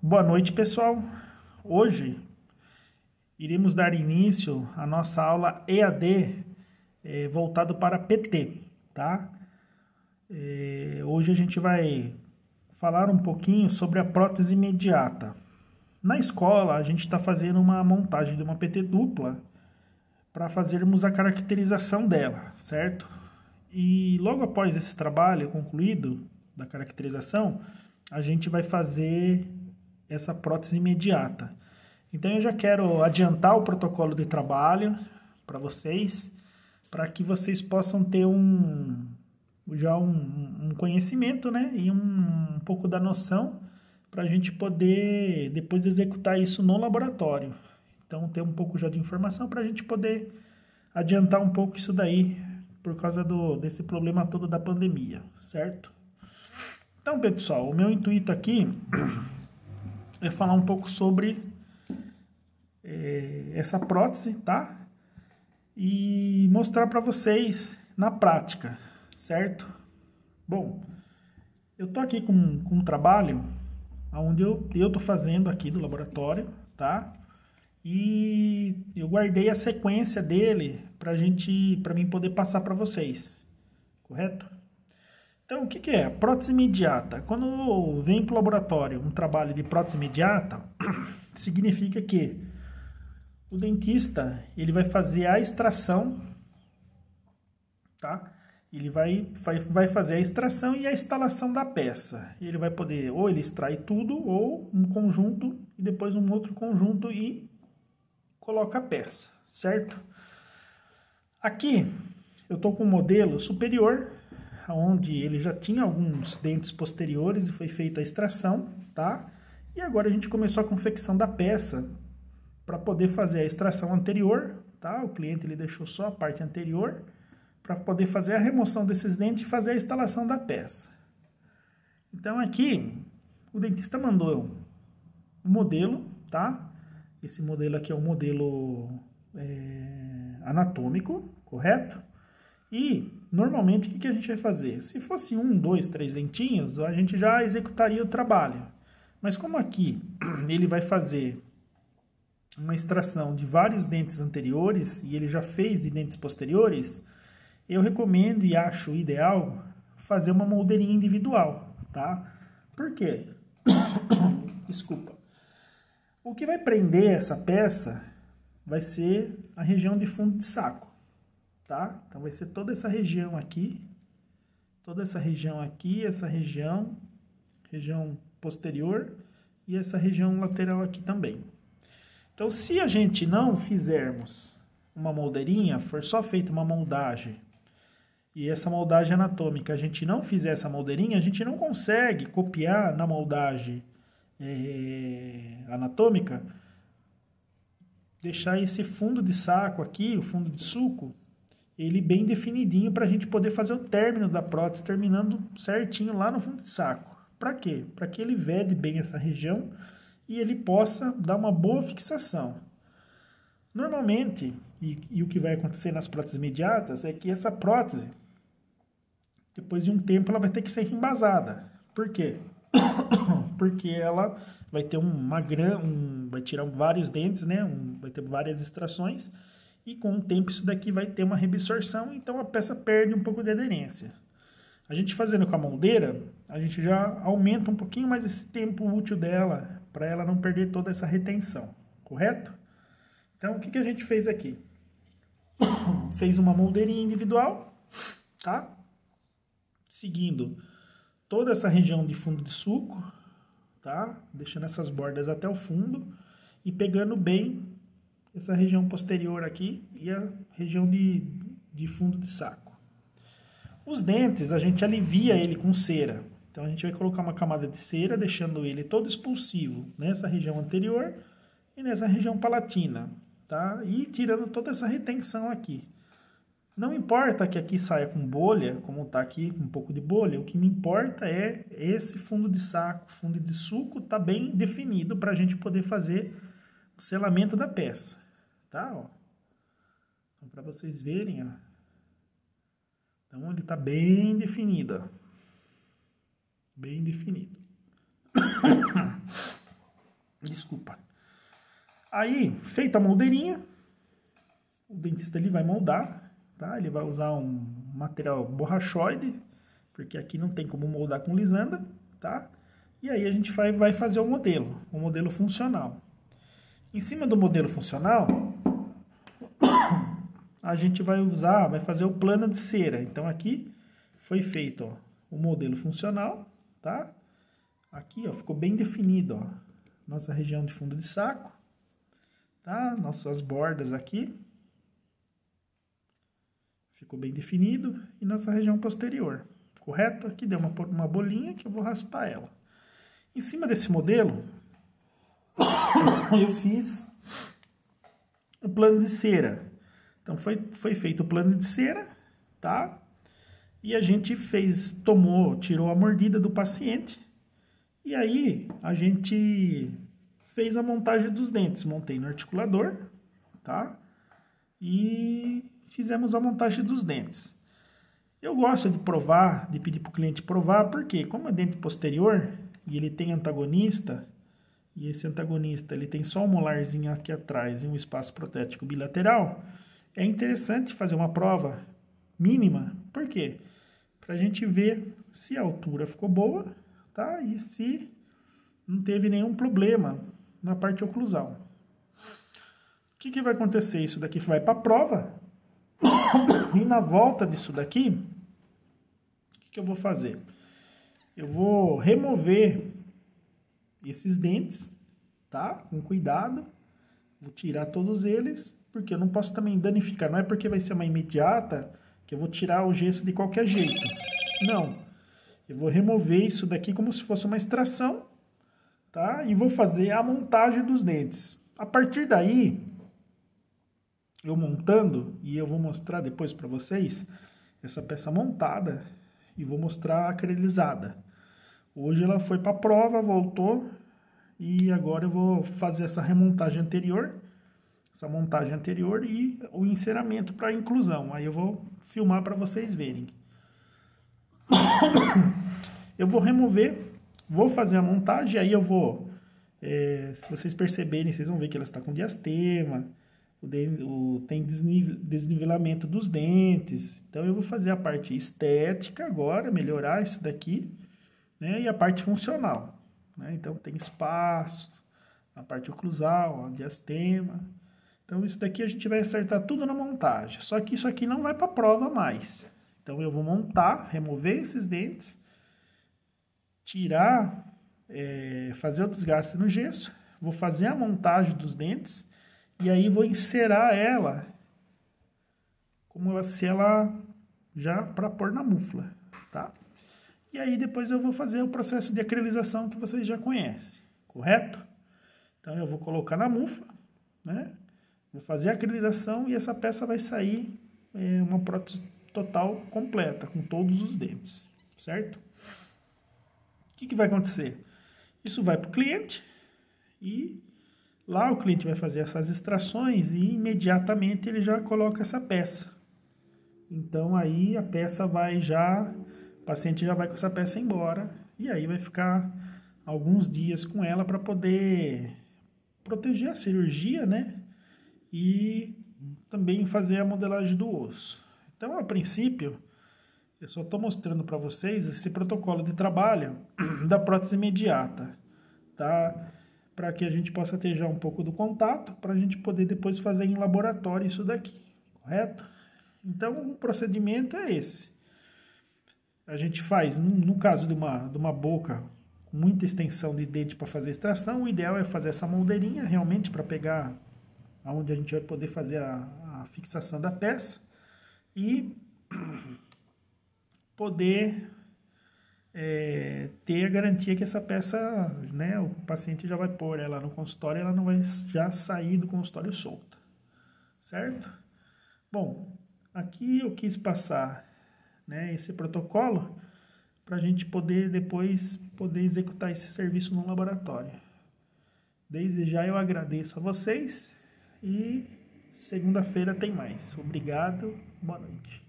Boa noite, pessoal. Hoje iremos dar início à nossa aula EAD voltado para PT, tá? Hoje a gente vai falar um pouquinho sobre a prótese imediata. Na escola, a gente está fazendo uma montagem de uma PT dupla para fazermos a caracterização dela, certo? E logo após esse trabalho concluído da caracterização, a gente vai fazer essa prótese imediata. Então eu já quero adiantar o protocolo de trabalho para vocês, para que vocês possam ter um conhecimento, né? E um pouco da noção para a gente poder depois executar isso no laboratório. Então ter um pouco já de informação para a gente poder adiantar um pouco isso daí por causa desse problema todo da pandemia, certo? Então, pessoal, o meu intuito aqui é falar um pouco sobre essa prótese, tá? E mostrar para vocês na prática, certo? Bom, eu tô aqui com um trabalho onde eu tô fazendo aqui do laboratório, tá? E eu guardei a sequência dele para mim poder passar para vocês, correto? Então, o que é? Prótese imediata. Quando vem para o laboratório um trabalho de prótese imediata, significa que o dentista ele vai fazer a extração, tá? Ele vai fazer a extração e a instalação da peça. Ele vai poder, ou ele extrai tudo, ou um conjunto, e depois um outro conjunto e coloca a peça, certo? Aqui eu estou com um modelo superior, onde ele já tinha alguns dentes posteriores e foi feita a extração, tá? E agora a gente começou a confecção da peça para poder fazer a extração anterior, tá? O cliente ele deixou só a parte anterior para poder fazer a remoção desses dentes e fazer a instalação da peça. Então aqui o dentista mandou o modelo, tá? Esse modelo aqui é o modelo anatômico, correto? E, normalmente, o que a gente vai fazer? Se fosse 1, 2, 3 dentinhos, a gente já executaria o trabalho. Mas como aqui ele vai fazer uma extração de vários dentes anteriores e ele já fez de dentes posteriores, eu recomendo e acho ideal fazer uma moldeirinha individual, tá? Por quê? Desculpa. O que vai prender essa peça vai ser a região de fundo de saco. Tá? Então vai ser toda essa região aqui, essa região posterior e essa região lateral aqui também. Então se a gente não fizermos uma moldeirinha, for só feita uma moldagem, e essa moldagem anatômica, a gente não fizer essa moldeirinha, a gente não consegue copiar na moldagem anatômica, deixar esse fundo de saco aqui, o fundo de suco, ele bem definidinho para a gente poder fazer o término da prótese, terminando certinho lá no fundo de saco. Para quê? Para que ele vede bem essa região e ele possa dar uma boa fixação. Normalmente, e o que vai acontecer nas próteses imediatas, é que essa prótese, depois de um tempo, ela vai ter que ser embasada. Por quê? Porque ela vai ter vai tirar vários dentes, né? Vai ter várias extrações, e com o tempo isso daqui vai ter uma reabsorção, então a peça perde um pouco de aderência. A gente fazendo com a moldeira, a gente já aumenta um pouquinho mais esse tempo útil dela, para ela não perder toda essa retenção, correto? Então o que a gente fez aqui? Fez uma moldeirinha individual, tá? Seguindo toda essa região de fundo de suco, tá? Deixando essas bordas até o fundo e pegando bem essa região posterior aqui e a região de fundo de saco. Os dentes, a gente alivia ele com cera. Então, a gente vai colocar uma camada de cera, deixando ele todo expulsivo nessa região anterior e nessa região palatina, tá? E tirando toda essa retenção aqui. Não importa que aqui saia com bolha, como está aqui com um pouco de bolha, o que me importa é esse fundo de saco, fundo de suco, tá bem definido para a gente poder fazer o selamento da peça, tá? Ó. Então, para vocês verem, ó. Então, ele está bem definido, ó. Bem definido. desculpa. Aí, feita a moldeirinha, o dentista ele vai moldar, tá? Ele vai usar um material borrachoide, porque aqui não tem como moldar com lisanda, tá? E aí a gente vai fazer o modelo funcional. Em cima do modelo funcional, a gente vai fazer o plano de cera. Então aqui foi feito, ó, o modelo funcional, tá? Aqui, ó, ficou bem definido, ó, nossa região de fundo de saco, tá? Nossas bordas aqui. Ficou bem definido. E nossa região posterior, correto? Aqui deu uma bolinha que eu vou raspar ela. Em cima desse modelo, eu fiz o plano de cera. Então, foi feito o plano de cera, tá? E a gente tirou a mordida do paciente. E aí, a gente fez a montagem dos dentes. Montei no articulador, tá? E fizemos a montagem dos dentes. Eu gosto de provar, de pedir para o cliente provar, porque como é dente posterior e ele tem antagonista, e esse antagonista ele tem só um molarzinho aqui atrás e um espaço protético bilateral, é interessante fazer uma prova mínima. Por quê? Para a gente ver se a altura ficou boa, tá? E se não teve nenhum problema na parte oclusal. O que vai acontecer? Isso daqui vai para a prova. E na volta disso daqui, o que eu vou fazer? Eu vou remover esses dentes, tá? Com cuidado. Vou tirar todos eles, porque eu não posso também danificar. Não é porque vai ser uma imediata que eu vou tirar o gesso de qualquer jeito. Não. Eu vou remover isso daqui como se fosse uma extração, tá? E vou fazer a montagem dos dentes. A partir daí, eu montando, e eu vou mostrar depois para vocês essa peça montada e vou mostrar acrelizada. Hoje ela foi para a prova, voltou, e agora eu vou fazer essa remontagem anterior, essa montagem anterior e o enceramento para inclusão. Aí eu vou filmar para vocês verem. Eu vou remover, vou fazer a montagem, aí eu vou, se vocês perceberem, vocês vão ver que ela está com diastema, tem desnivelamento dos dentes. Então eu vou fazer a parte estética agora, melhorar isso daqui, né, e a parte funcional, né? Então tem espaço, a parte oclusal, ó, diastema. Então isso daqui a gente vai acertar tudo na montagem. Só que isso aqui não vai para a prova mais. Então eu vou montar, remover esses dentes, tirar, fazer o desgaste no gesso, vou fazer a montagem dos dentes e aí vou encerar ela como se ela já para pôr na mufla, tá? E aí depois eu vou fazer o processo de acrelização que vocês já conhecem, correto? Então eu vou colocar na mufla, né? Vou fazer a acrelização e essa peça vai sair uma prótese total completa, com todos os dentes, certo? O que vai acontecer? Isso vai para o cliente e lá o cliente vai fazer essas extrações e imediatamente ele já coloca essa peça. Então aí a peça o paciente já vai com essa peça embora e aí vai ficar alguns dias com ela para poder proteger a cirurgia, né? E também fazer a modelagem do osso. Então, a princípio, eu só estou mostrando para vocês esse protocolo de trabalho da prótese imediata, tá? Para que a gente possa ter já um pouco do contato, para a gente poder depois fazer em laboratório isso daqui, correto? Então, o procedimento é esse. A gente faz, no caso de uma boca com muita extensão de dente para fazer extração, o ideal é fazer essa moldeirinha realmente para pegar onde a gente vai poder fazer a fixação da peça e poder ter a garantia que essa peça, né, o paciente já vai pôr ela no consultório e ela não vai já sair do consultório solta, certo? Bom, aqui eu quis passar, né, esse protocolo para a gente poder depois executar esse serviço no laboratório. Desde já eu agradeço a vocês e segunda-feira tem mais. Obrigado, boa noite.